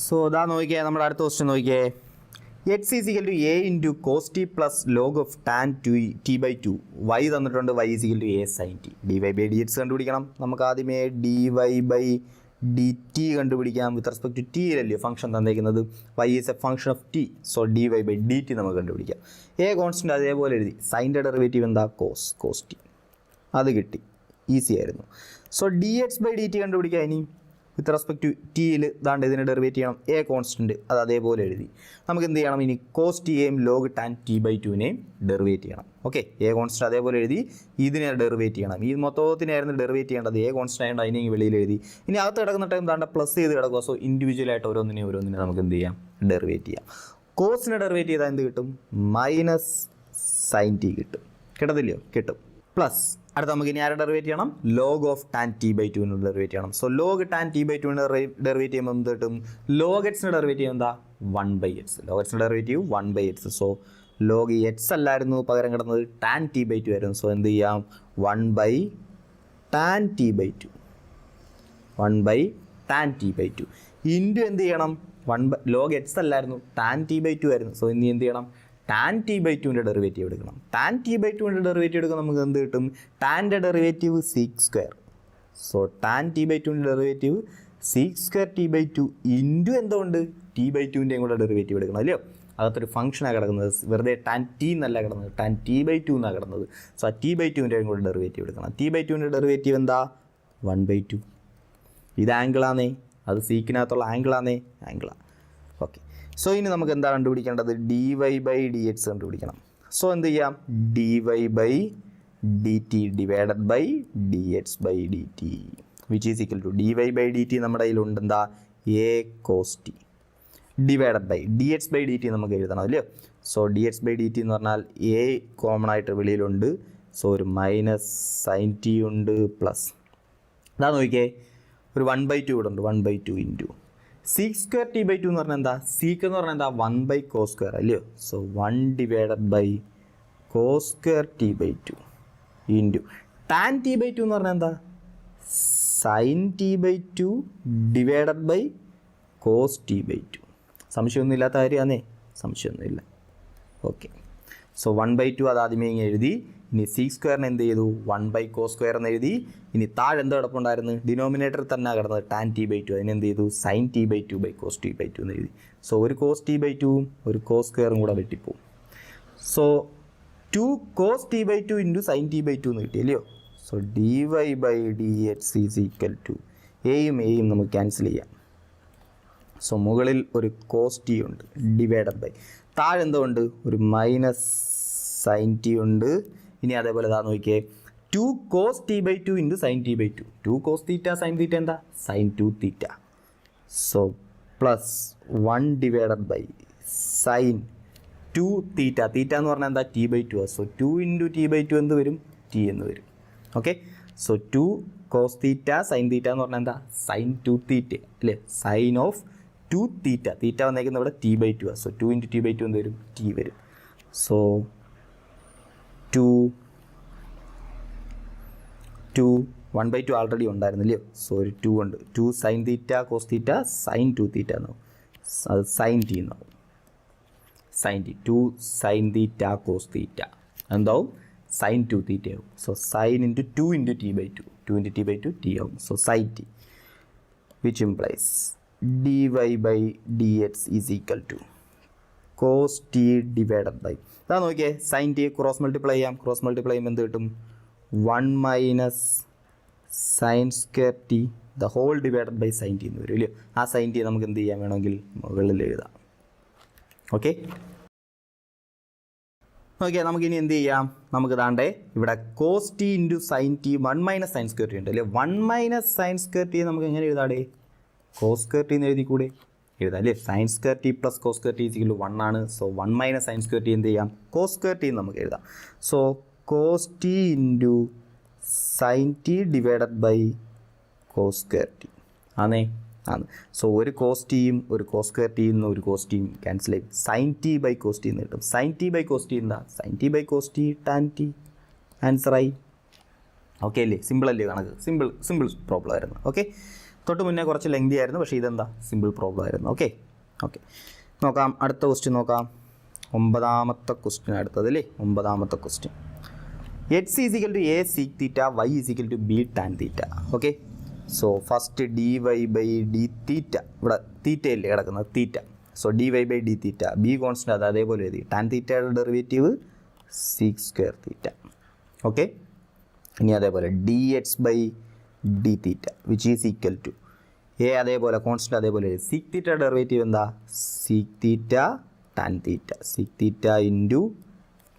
So ഇതാ നോക്കിയേ, നമ്മുടെ അടുത്ത ക്വസ്റ്റ്യൻ നോക്കിയേ. X is equal to a into cos t plus log of tan two t by two. Y തന്നിട്ടുണ്ട്, y is equal to a sine t. D y by d x കണ്ടുപിടിക്കണം. നമുക്ക് ആദ്യമേ d y by d t കണ്ടുപിടിക്കാം. With respect to ടിയിലല്ലേ function തന്നേക്കുന്നത്. Y is a function of t. So d y by d t നമുക്ക് കണ്ടുപിടിക്കാം. A constant അതേപോലെ എഴുതി. സൈൻ്റെ ഡെറിവേറ്റീവ് എന്താ? Cos T. അത് കിട്ടി, ഈസി ആയിരുന്നു. So d x by d t കണ്ടുപിടിക്കാം. ഇനി വിത്ത് റെസ്പെക്ട് ടു ടിയിൽ ദാണ്ട് ഇതിനെ ഡെറിവേറ്റ് ചെയ്യണം. എ കോൺസ്റ്റൻറ്റ് അത് അതേപോലെ എഴുതി. നമുക്ക് എന്ത് ചെയ്യണം? ഇനി കോസ് ടിയെയും ലോഗ് ടാൻ ടി ബൈ ടുവിനെയും ഡെറിവേറ്റ് ചെയ്യണം. ഓക്കെ, എ കോൺസ്റ്റൻറ്റ് അതേപോലെ എഴുതി, ഇതിനെ ഡെറിവേറ്റ് ചെയ്യണം. ഈ മൊത്തത്തിനായിരുന്നു ഡെറിവേറ്റ് ചെയ്യേണ്ടത്. എ കോൺസ്റ്റൻ്റ് ആയതുകൊണ്ട് അതിനെ വെളിയിൽ എഴുതി. ഇനി അകത്ത് കിടക്കുന്ന ടൈം ദാണ്ട് പ്ലസ് ചെയ്ത് കിടക്കുക. സോ ഇൻഡിവിജ്വലായിട്ട് ഓരോന്നിനെ നമുക്ക് എന്ത് ചെയ്യാം? ഡെറിവേറ്റ് ചെയ്യാം. കോസിനെ ഡെറിവേറ്റ് ചെയ്താൽ എന്ത് കിട്ടും? മൈനസ് സൈൻ ടി കിട്ടും. കിട്ടത്തില്ലയോ? കിട്ടും. പ്ലസ് അടുത്ത നമുക്ക് ഇനി ആരെ ഡെറിവേറ്റ് ചെയ്യണം? Log of tan t by ടുവിന് ഡെറിവേറ്റ് ചെയ്യണം. So log tan t by ടുവിന് ഡെറിവേറ്റ് ചെയ്യുമ്പോൾ എന്ത് കിട്ടും? ലോഗ് എക്സിന് ഡെറിവേറ്റ് ചെയ്യുമ്പോൾ എന്താ? 1/x. ലോഗ് എക്സിന് derivative 1/x. So log x അല്ലായിരുന്നു പകരം കിടന്നത്, ടാൻ ടി ബൈ ടു ആയിരുന്നു. സോ എന്ത് ചെയ്യാം? 1/tan t by two. 1/tan t by two into എന്ത് ചെയ്യണം? ലോഗ് എക്സ് അല്ലായിരുന്നു, ടാൻ ടി ബൈ ടു ആയിരുന്നു. സോ ഇനി എന്ത് ചെയ്യണം? ടാൻ ടി ബൈ ടുവിൻ്റെ ഡെറിവേറ്റീവ് എടുക്കണം. ടാൻ ടി ബൈ ടുവിൻ്റെ ഡെറിവേറ്റീവ് എടുക്കുമ്പോൾ നമുക്ക് എന്ത് കിട്ടും? ടാൻ്റെ derivative sec square. So tan t by ടുവിൻ്റെ derivative sec square t by two into എന്തുകൊണ്ട്? ടി ബൈ ടുവിൻ്റെയും കൂടെ ഡെറിവേറ്റീവ് എടുക്കണം. അല്ലയോ? അകത്തൊരു ഫംഗ്ഷനാണ് കിടക്കുന്നത്. വെറുതെ ടാൻ ടി എന്നല്ല കിടന്നത്, ടാൻ ടി ബൈ ടു എന്നാണ് കിടന്നത്. സോ ആ ടി ബൈ ടുവിൻ്റെയും കൂടെ ഡെറിവേറ്റീവ് എടുക്കണം. ടി ബൈ ടുവിൻ്റെ ഡെറിവേറ്റീവ് എന്താ? 1/2. ഇത് ആംഗിളാന്നേ, അത് സീക്കിനകത്തുള്ള ആംഗിളാന്നേ, ആംഗിളാണ്. ഓക്കെ, സോ ഇനി നമുക്ക് എന്താ കണ്ടുപിടിക്കേണ്ടത്? D y by d x കണ്ടുപിടിക്കണം. സോ എന്ത് ചെയ്യാം? D y by d t divided by d x by d t which is equal to d y by d t നമ്മുടെ കയ്യിലുണ്ട് എന്താ? A cos t divided by d x by d t നമുക്ക് എഴുതണം അല്ലയോ? So d x by d t എന്ന് പറഞ്ഞാൽ a common ആയിട്ട് വെളിയിലുണ്ട്. സോ ഒരു മൈനസ് സൈൻ ടി ഉണ്ട് പ്ലസ് ഇതാ നോക്കിയേ, ഒരു 1/2 ഇവിടെ ഉണ്ട്. 1/2 into sec square t by two എന്ന് പറഞ്ഞാൽ എന്താ? സീക്ക് എന്ന് പറഞ്ഞാൽ എന്താ? 1/cos സ്ക്വയർ അല്ലയോ? So 1 divided by cos square t by two into tan t by two എന്ന് പറഞ്ഞാൽ എന്താ? Sine t by two divided by cos t by two. സംശയമൊന്നും ഇല്ലാത്ത കാര്യമാണേ, സംശയമൊന്നുമില്ല. ഓക്കെ, സോ 1/2 അത് ആദ്യമേ എഴുതി. ഇനി സീക്ക് സ്ക്വയറിന് എന്ത് ചെയ്തു? 1/cos സ്ക്വയർ എന്ന് എഴുതി. ഇനി താഴെ എന്തോ കിടപ്പുണ്ടായിരുന്നു? ഡിനോമിനേറ്റർ തന്നെ കിടന്നത് ടാൻ ടി ബൈ ടു. അതിനെന്ത് ചെയ്തു? Sine t by two by cos t by two എന്ന് എഴുതി. സോ ഒരു കോസ് ടി ബൈ ടുവും ഒരു കോസ് സ്ക്വയറും കൂടെ വെട്ടിപ്പോവും. So 2 cos t by two into sine t by two എന്ന് കിട്ടി അല്ലയോ? So d y by d x is equal to എയും എയും നമുക്ക് ക്യാൻസൽ ചെയ്യാം. സോ മുകളിൽ ഒരു കോസ് ടി ഉണ്ട് ഡിവൈഡഡ് ബൈ താഴെ എന്തോ ഉണ്ട്? ഒരു മൈനസ് സൈൻ ടി ഉണ്ട്. ഇനി അതേപോലെ ഇതാ നോക്കിയേ, 2 cos t by two into sine t by two. 2 cos theta sine theta എന്താ? Sine 2 theta. So plus 1 divided by sine 2 theta. Theta എന്ന് പറഞ്ഞാൽ എന്താ? T by two. So 2 into t by two എന്ത് വരും? ടി എന്ന് വരും. Okay, so 2 cos theta sine theta എന്ന് പറഞ്ഞാൽ എന്താ? സൈൻ 2 തീറ്റ അല്ലേ? Sign of 2 theta. തീറ്റ വന്നേക്കുന്നത് ഇവിടെ t by two. So 2 into t by two എന്ത് വരും? ടി വരും. So 2 1/2 already ഉണ്ടായിരുന്നില്ലയോ? സോ ഒരു 2 ഉണ്ട്. 2 sine theta cos theta sine 2 theta എന്നാവും. അത് സൈൻ ടി എന്നാവും. Sine t 2 sine theta cos theta എന്താവും? സൈൻ 2 തീറ്റ ആവും. So sine into 2 into t by two. 2 into t by two t ആവും. So sine t which implies d y by d x is equal to cos t divided by ഇതാ നോക്കിയേ, sine t cross multiply ചെയ്യാം. Cross multiply ചെയ്യുമ്പോൾ എന്ത് കിട്ടും? 1 minus sine square t the whole divided by sine t എന്ന് വരും ഇല്ലയോ? ആ സൈൻ ടി നമുക്ക് എന്ത് ചെയ്യാൻ വേണമെങ്കിൽ മുകളിൽ എഴുതാം. ഓക്കെ, നമുക്കിനി എന്ത് ചെയ്യാം? നമുക്ക് ദാണ്ടേ ഇവിടെ cos t into sine t 1 minus sine square t ഉണ്ട് അല്ലേ? 1 മൈനസ് സൈൻ സ്ക്വയർ ടി നമുക്ക് എങ്ങനെ എഴുതാടേ? കോസ് സ്ക്വയർ ടി എന്ന് എഴുതി കൂടെ എഴുതാം അല്ലേ? Sine square t plus cos square t equal to 1 ആണ്. So 1 minus sine square t എന്ത് ചെയ്യാം? കോസ് സ്ക്വയർ ടി നമുക്ക് എഴുതാം. So cos t into sine t divided by cos square t ആണേ ആണ്. സോ ഒരു കോസ് ടിയും ഒരു കോസ് സ്ക്വയർ ടിയിൽ നിന്ന് ഒരു കോസ് ടിയും ക്യാൻസൽ ചെയ്യും. Sine t by cos t എന്ന് കിട്ടും. Sine t by cos t എന്താ? Sine t by cos t tan t. ആൻസറായി. ഓക്കെ അല്ലേ? സിമ്പിൾ അല്ലേ കണക്ക്? സിമ്പിൾ പ്രോബ്ലം ആയിരുന്നു. ഓക്കെ, തൊട്ട് മുന്നേ കുറച്ച് ലെങ്തി ആയിരുന്നു, പക്ഷേ ഇതെന്താ സിമ്പിൾ പ്രോബ്ലം ആയിരുന്നു. ഓക്കെ ഓക്കെ നോക്കാം, അടുത്ത ക്വസ്റ്റ്യൻ നോക്കാം. 9ാമത്തെ ക്വസ്റ്റ്യൻ അടുത്തത് അല്ലേ. 9ാമത്തെ question, x is equal to a sec theta, y is equal to b tan theta. Okay, so first d y by d theta, ഇവിടെ തീറ്റയല്ലേ കിടക്കുന്നത്, theta. So d y by d theta, b constant അത് അതേപോലെ എഴുതി. Tan തീറ്റയുടെ derivative sec square theta. Okay, ഇനി അതേപോലെ d x by d theta which is equal to a, അതേപോലെ കോൺസ്റ്റൻ്റ് അതേപോലെ എഴുതി. സീക്ക് തീറ്റ ഡെറിവേറ്റീവ് എന്താ, sec theta tan theta, sec theta into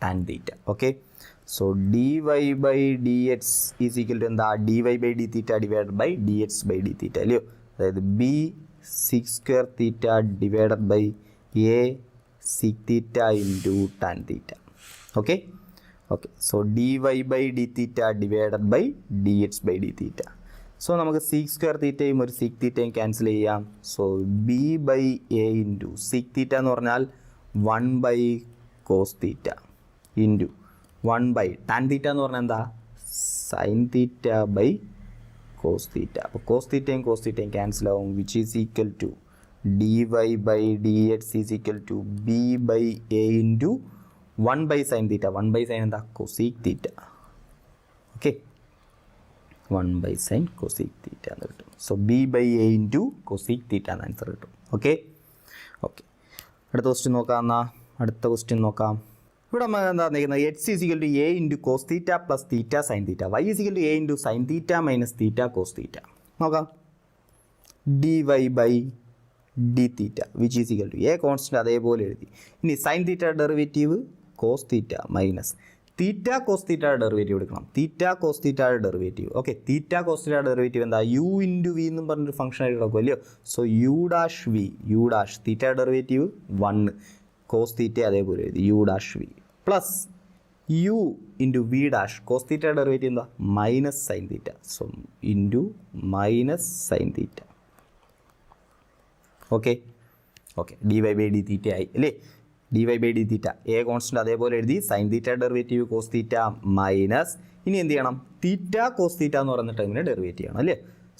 tan theta. Okay, so d y by d x is equal to എന്താ, d y by d theta divide by d x by d theta അല്ലയോ. അതായത് b sec square theta divided by a sec theta into tan theta. Okay okay, so d y by d theta divided by d x by d theta. So നമുക്ക് sec square തീറ്റയും ഒരു sec തീറ്റയും cancel ചെയ്യാം. So b by a into sec theta എന്ന് പറഞ്ഞാൽ 1 by cos theta into 1 by tan theta എന്ന് പറഞ്ഞാൽ എന്താ, sine theta by cos theta. അപ്പോൾ കോസ് തീറ്റയും ക്യാൻസൽ ആവും, which is equal to d y by d x is equal to b by a into 1 by sine theta. 1 by sine എന്താ, cosec theta. Okay, 1 by sine cosec theta എന്ന് കിട്ടും. So b by a into cosec theta എന്ന് answer കിട്ടും. Okay okay, അടുത്ത question നോക്കാം. എന്നാൽ അടുത്ത question നോക്കാം. ഇവിടെ നമ്മൾ എന്താ നിൽക്കുന്നത്, x is equal to a into cos theta plus theta sine theta, y is equal to a into sine theta minus theta cos theta. നോക്കാം, d y by d theta which is equal to a constant അതേപോലെ എഴുതി. ഇനി sine theta derivative cos theta minus theta cos തീറ്റയുടെ derivative എടുക്കണം. Theta cos തീറ്റയുടെ derivative. Okay, theta cos തീറ്റയുടെ derivative എന്താ, u into v എന്നും പറഞ്ഞൊരു ഫംഗ്ഷൻ ആയിട്ട് കിടക്കും അല്ലയോ. So u dash v, u dash തീറ്റയുടെ ഡെറിവേറ്റീവ് 1 കോസ് തീറ്റ അതേപോലെ എഴുതി, u dash v plus u into v dash cos തീറ്റയുടെ ഡെറിവേറ്റീവ് എന്താ, minus sine theta. So into minus sine theta. Okay okay, d y by d theta ആയി അല്ലേ. D y by d theta a constant അതേപോലെ എഴുതി, sine theta derivative cos theta minus, ഇനി എന്ത് ചെയ്യണം, തീറ്റ cos തീറ്റ എന്ന് പറയുന്ന ടൈമിനെ ഡെറിവേറ്റ് ചെയ്യണം അല്ലേ.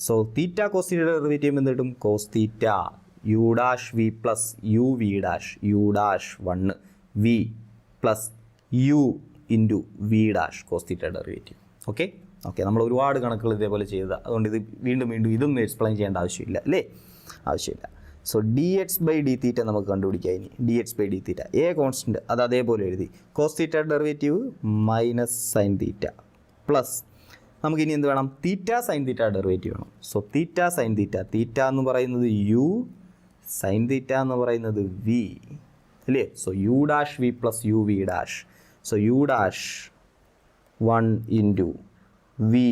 So theta cos theta derivative എന്ത് കിട്ടും, cos theta u dash v plus u v dash, u dash 1 v plus u into v dash cos theta derivative. Okay okay, നമ്മൾ ഒരുപാട് കണക്കുകൾ ഇതേപോലെ ചെയ്തതാണ്, അതുകൊണ്ട് ഇത് വീണ്ടും ഇതൊന്നും എക്സ്പ്ലെയിൻ ചെയ്യേണ്ട ആവശ്യമില്ല അല്ലേ, ആവശ്യമില്ല. So d x by d theta നമുക്ക് കണ്ടുപിടിക്കാം. ഇനി d x by d theta a constant അത് അതേപോലെ എഴുതി, cos theta derivative minus sine theta plus നമുക്കിനി എന്ത് വേണം, തീറ്റ സൈൻ തീറ്റ ഡെറിവേറ്റീവ് വേണം. So theta sine theta, theta എന്ന് പറയുന്നത് യു, സൈൻ തീറ്റ എന്ന് പറയുന്നത് വി അല്ലേ. So u dash v plus u v dash, so u dash 1 into v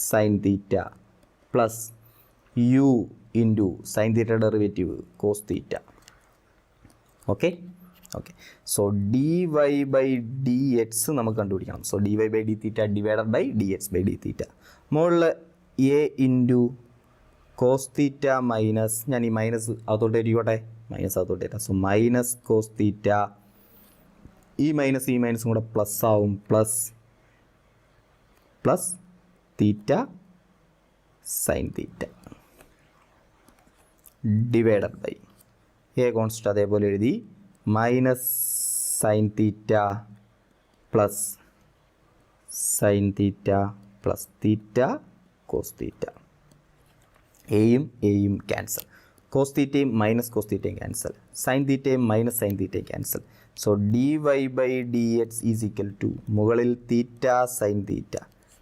sine theta plus u into sine theta derivative cos theta. Okay okay, so d y by d x നമുക്ക് കണ്ടുപിടിക്കണം. So d y by d theta divided by d x by d theta. മുകളിൽ a into cos theta minus, ഞാൻ ഈ minus അകത്തോട്ട് ഇരിക്കട്ടെ, minus അകത്തോട്ട് ഇരാം. So minus cos theta, ഈ മൈനസും കൂടെ പ്ലസ് ആവും, plus plus theta sine theta divided by a constant അതേപോലെ എഴുതി, minus sine theta plus sine theta plus തീറ്റ കോസ് തീറ്റ. എയും ക്യാൻസൽ, കോസ് തീറ്റയും മൈനസ് കോസ് തീറ്റയും ക്യാൻസൽ, സൈൻ തീറ്റയും മൈനസ് സൈൻ തീറ്റയും cancel. So d y by d x is equal to മുകളിൽ theta sine theta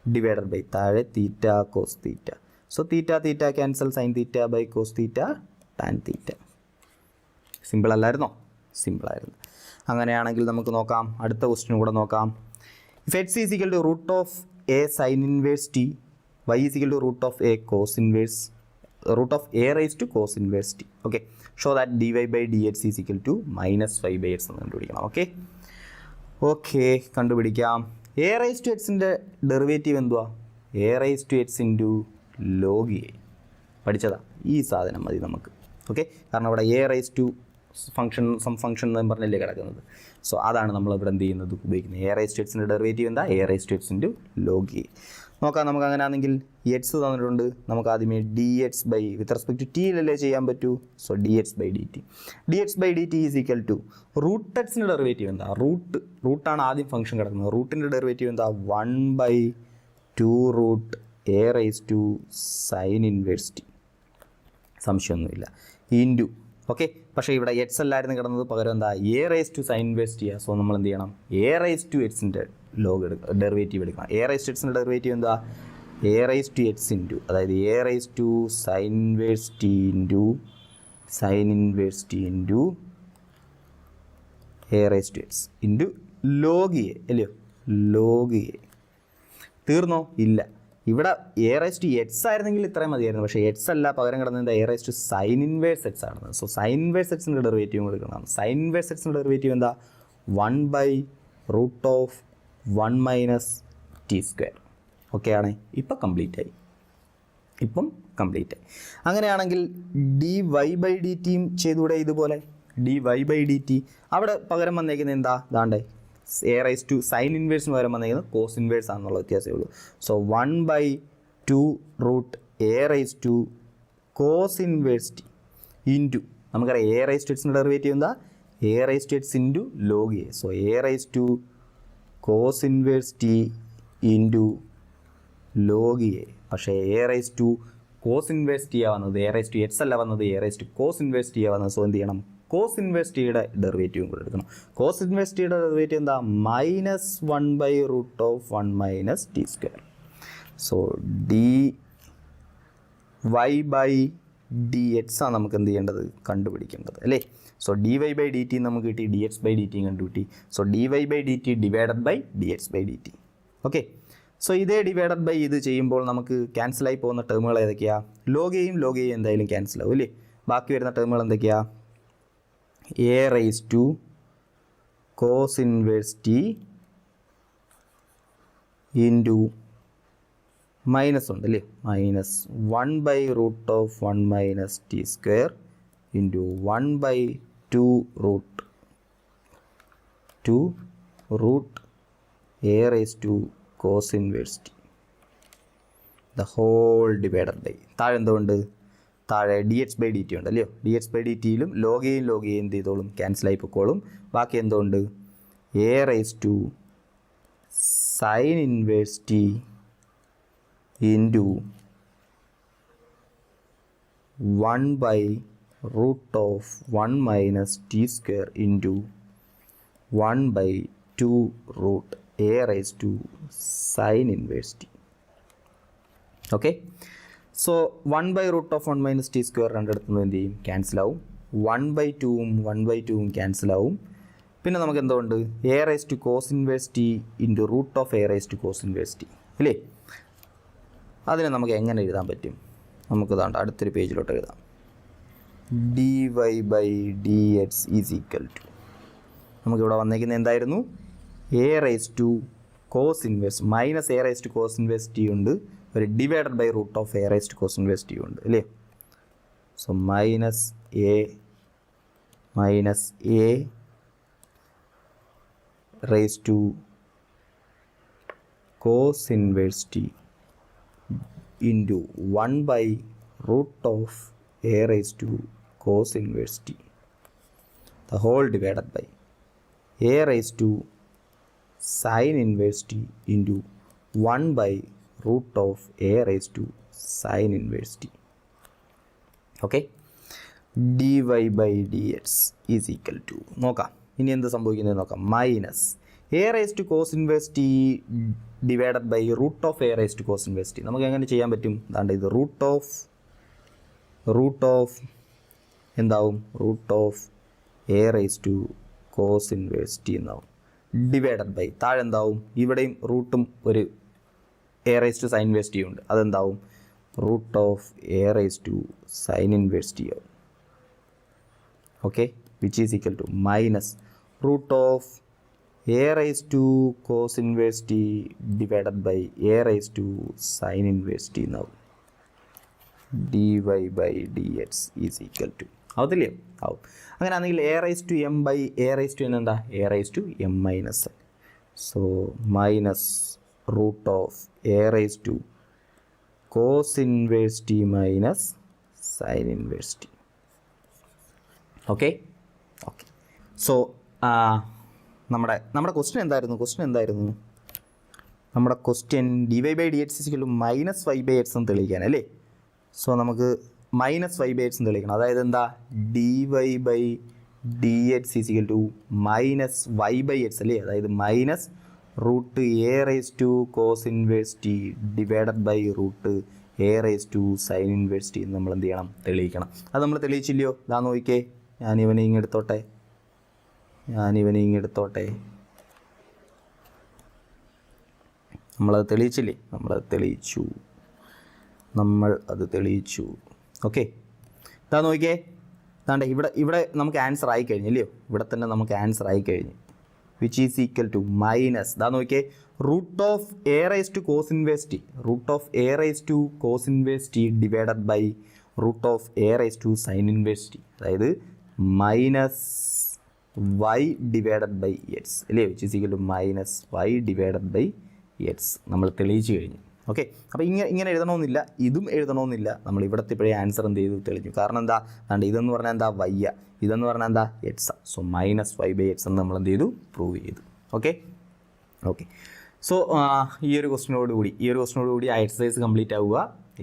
divided by താഴെ theta cos theta. So theta cancel, sine theta by cos theta tan theta. Simple അല്ലായിരുന്നോ? സിമ്പിളായിരുന്നു. അങ്ങനെയാണെങ്കിൽ നമുക്ക് നോക്കാം, അടുത്ത question കൂടെ നോക്കാം. If x is equal to root of a sine inverse t, y is equal to root of a cos inverse, root of a raise to cos inverse t. Okay, show that d y by d x is equal to minus 5/x എന്ന് കണ്ടുപിടിക്കണം. Okay okay, കണ്ടുപിടിക്കാം. A raise to എക്സിൻ്റെ derivative എന്തുവാ, a raise to x into log a. പഠിച്ചതാ, ഈ സാധനം മതി നമുക്ക്. ഓക്കെ, കാരണം ഇവിടെ എ റൈസ് ടു ഫംഗ്ഷൻ എന്ന് പറഞ്ഞല്ലേ കിടക്കുന്നത്. സോ അതാണ് നമ്മൾ ഇവിടെ എന്ത് ചെയ്യുന്നത് ഉപയോഗിക്കുന്നത്. എ റൈസ് ടു എക്സിൻ്റെ ഡെറിവേറ്റീവ് എന്താ? A raise to x into log a. നോക്കാം, നമുക്ക് അങ്ങനെ ആണെങ്കിൽ എക്സ് തന്നിട്ടുണ്ട്. നമുക്ക് ആദ്യമേ d x by with respect to ടിയിലല്ലേ ചെയ്യാൻ പറ്റൂ. So d x by d t, d x by d t is equal to root എക്സിൻ്റെ ഡെറിവേറ്റീവ് എന്താ? റൂട്ടാണ് ആദ്യം ഫംഗ്ഷൻ കിടക്കുന്നത്. റൂട്ടിൻ്റെ ഡെറിവേറ്റീവ് എന്താ? 1/2 root a raise to sine inverse t. സംശയമൊന്നുമില്ല. Into, okay. പക്ഷേ ഇവിടെ എക്സ് അല്ലായിരുന്നു കിടന്നത്, പകരം എന്താ? A raise to sine inverse t. So നമ്മൾ എന്ത് ചെയ്യണം? എ റൈസ് ടു എക്സിൻ്റെ ഡെറിവേറ്റീവ് എടുക്കണം. എ റൈസ് ടു എക്സിൻ്റെ ഡെറിവേറ്റീവ് എന്താ? A raise to x into, അതായത് a raise to sine inverse t into sine inverse t into a raise to x into log a, അല്ലയോ? Log a. തീർന്നോ? ഇല്ല. ഇവിടെ A raise to X ആയിരുന്നെങ്കിൽ ഇത്രയും മതിയായിരുന്നു. പക്ഷേ എക്സ് അല്ല, പകരം കിടന്നത് a raise to sine inverse x ആണ്. സോ സൈൻ ഇൻവേഴ്സ് എക്സിൻ്റെ ഡെറിവേറ്റീവ് കൊടുക്കണം. സൈൻ ഇൻവേഴ്സ് എക്സിൻ്റെ ഡെറിവേറ്റീവ് എന്താ? 1/√1 - t². ഓക്കെ ആണ്. ഇപ്പം കംപ്ലീറ്റ് ആയി. അങ്ങനെയാണെങ്കിൽ ഡി വൈ ബൈ ഡി ടിയും ചെയ്തുകൂടെ ഇതുപോലെ? D y by d t അവിടെ പകരം വന്നേക്കുന്നത് എന്താ? ദാണ്ടേ എ റൈസ് ടു സൈൻ ഇൻവേഴ്സിന് പകരം വന്നേക്കുന്നത് കോസ് ഇൻവേഴ്സ് ആണെന്നുള്ള വ്യത്യാസമേ ഉള്ളൂ. So 1/2 root a raise to cos inverse t into, നമുക്കറിയാം എ റൈസ് ടു എക്സിൻ്റെ ഡെറിവേറ്റീവ് എന്താ? A raise to x into log a. So a raise to cos inverse t into log a. പക്ഷേ a raise to cos inverse t ആ വന്നത്, a raise to x അല്ല വന്നത്, a raise to cos inverse t ആ വന്നത്. So എന്ത് ചെയ്യണം? Cos inverse ടിയുടെ ഡെറിവേറ്റീവും കൂടെ എടുക്കണം. കോസ് ഇൻവേഴ്സ് ടിയുടെ ഡെറിവേറ്റീവ് എന്താ? -1/√1 - t². So d y by d x ആണ് നമുക്ക് എന്ത് ചെയ്യേണ്ടത്? കണ്ടുപിടിക്കേണ്ടത്, അല്ലേ? So d y by d t നമുക്ക് കിട്ടി, ഡി എക്സ് ബൈ ഡി ടിയും കണ്ടുപിട്ടി. So d y by d t divided by d x by d t. Okay. So ഇതേ ഡിവൈഡഡ് ബൈ ഇത് ചെയ്യുമ്പോൾ നമുക്ക് ക്യാൻസലായി പോകുന്ന ടേമുകൾ ഏതൊക്കെയാണ്? ലോഗ് എയും എന്തായാലും ക്യാൻസൽ ആവും, അല്ലേ? ബാക്കി വരുന്ന ടേമുകൾ എന്തൊക്കെയാണ്? A raise to cos inverse t into minus ഉണ്ട്, അല്ലേ? -1/√1 - t² into 1/2 root a raise to cos inverse t the whole divided by. താഴെ എന്തുകൊണ്ട്? താഴെ d x by d t ഉണ്ട്, അല്ലയോ? ഡി എക്സ് ബൈ ഡി ടിയിലും ലോഗ് എയും എന്ത് ചെയ്തോളും? ക്യാൻസലായി പൊക്കോളും. ബാക്കി എന്തുകൊണ്ട്? A raise to sine inverse t into 1/√1 - t² into 1/2 root a raise to sine inverse t. Okay. So 1/√1 - t² രണ്ടിടത്തുനിന്ന് എന്ത് ചെയ്യും? ക്യാൻസലാവും. 1/2 ക്യാൻസലാവും. പിന്നെ നമുക്ക് എന്തുകൊണ്ട്? A raise to cos inverse t into √(a raise to cos inverse t), അല്ലേ? അതിനെ നമുക്ക് എങ്ങനെ എഴുതാൻ പറ്റും? നമുക്ക് ഇതാണ്ട് അടുത്തൊരു പേജിലോട്ട് എഴുതാം. D y by d x is equal to, നമുക്കിവിടെ വന്നേക്കുന്നത് എന്തായിരുന്നു? A raise to cos inverse minus a raise to cos inverse t ഉണ്ട്, ഒരു divided by √(a raise to cos inverse t ഉണ്ട്, അല്ലേ? So minus a raise to cos inverse t into 1/√(a raise to cos inverse t the whole divided by a raise to sine inverse t into 1/√(a raise to sine inverse t. Okay. D y by d x is equal to, നോക്കാം ഇനി എന്ത് സംഭവിക്കുന്നത് നോക്കാം. Minus a raise to cos inverse t divided by √(a raise to cos inverse t. നമുക്ക് എങ്ങനെ ചെയ്യാൻ പറ്റും? അതാണ്ട് ഇത് റൂട്ട് ഓഫ് എന്താവും? √(a raise to cos inverse t എന്നാവും. ഡിവൈഡഡ് ബൈ താഴെ എന്താവും? ഇവിടെയും റൂട്ടും ഒരു a raise to sine inverse t ഉണ്ട്, അതെന്താവും? √(a raise to sine inverse t ആവും. Okay. Which is equal to minus √(a raise to cos inverse t divided by a raise to sine inverse t എന്നാവും. dy/dx is equal to ആവത്തില്ലയോ? ആവും. അങ്ങനെയാണെങ്കിൽ a/m/a/n എന്താ? a/m-n. So minus root of a/cos inverse t minus sine inverse t. Okay. So നമ്മുടെ question എന്തായിരുന്നു? നമ്മുടെ question dy/dx -y/x എന്ന് തെളിയിക്കാൻ അല്ലേ? സോ നമുക്ക് -y/x എന്ന് തെളിയിക്കണം. അതായത് എന്താ? dy/dx -y/x അല്ലേ? അതായത് minus root a/cos inverse t divided by root a/sin inverse t എന്ന് നമ്മൾ എന്ത് ചെയ്യണം? തെളിയിക്കണം. അത് നമ്മൾ തെളിയിച്ചില്ലയോ? ഇതാ നോക്കിക്കേ, ഞാനിവനെ ഇങ്ങെടുത്തോട്ടെ. നമ്മളത് തെളിയിച്ചില്ലേ? നമ്മൾ അത് തെളിയിച്ചു. ഓക്കെ, ഇതാ നോക്കിയേ, ഇതാണ്ട് ഇവിടെ നമുക്ക് ആൻസർ ആയി കഴിഞ്ഞില്ലയോ? ഇവിടെ തന്നെ നമുക്ക് ആൻസർ ആയി കഴിഞ്ഞു. Which is equal to minus, ഇതാ നോക്കിയേ, root of a/cos inverse t divided by root of a/sin inverse t. അതായത് minus y divided by x അല്ലേ? Which is equal to minus y divided by x നമ്മൾ തെളിയിച്ച് കഴിഞ്ഞു. Okay, അപ്പോൾ ഇങ്ങനെ എഴുതണമെന്നില്ല, ഇതും എഴുതണമെന്നില്ല. നമ്മൾ ഇവിടുത്തെ ഇപ്പോഴേ ആൻസർ എന്ത് ചെയ്തു? തെളിഞ്ഞു. കാരണം എന്താ? ഇതെന്ന് പറഞ്ഞാൽ എന്താ? വയ്യ. ഇതെന്ന് പറഞ്ഞാൽ എന്താ? എക്സ്. സോ -y/x എന്ന് നമ്മൾ എന്ത് ചെയ്തു? പ്രൂവ് ചെയ്തു. ഓക്കെ. സോ ഈ ഒരു ക്വസ്റ്റിനോടുകൂടി ആ എക്സസൈസ് കംപ്ലീറ്റ് ആവുക.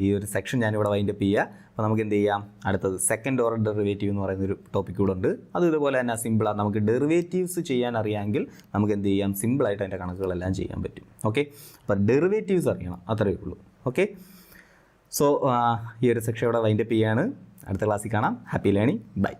ഈ ഒരു സെക്ഷൻ ഞാനിവിടെ വൈൻഡപ്പ് ചെയ്യുക. അപ്പോൾ നമുക്ക് എന്ത് ചെയ്യാം? അടുത്തത് സെക്കൻഡ് ഓർഡർ ഡെറിവേറ്റീവ് എന്ന് പറയുന്നൊരു ടോപ്പിക് കൂടെ ഉണ്ട്. അത് ഇതുപോലെ തന്നെ സിമ്പിളാണ്. നമുക്ക് ഡെറിവേറ്റീവ്സ് ചെയ്യാൻ അറിയാമെങ്കിൽ നമുക്ക് എന്ത് ചെയ്യാം? സിമ്പിളായിട്ട് അതിൻ്റെ കണക്കുകളെല്ലാം ചെയ്യാൻ പറ്റും. ഓക്കെ, അപ്പോൾ ഡെറിവേറ്റീവ്സ് അറിയണം, അത്രയേ ഉള്ളൂ. ഓക്കെ, സോ ഈ ഒരു സെക്ഷൻ ഇവിടെ വൈൻഡപ്പ് ചെയ്യുകയാണ്. അടുത്ത ക്ലാസ്സിൽ കാണാം. Happy learning. ബൈ.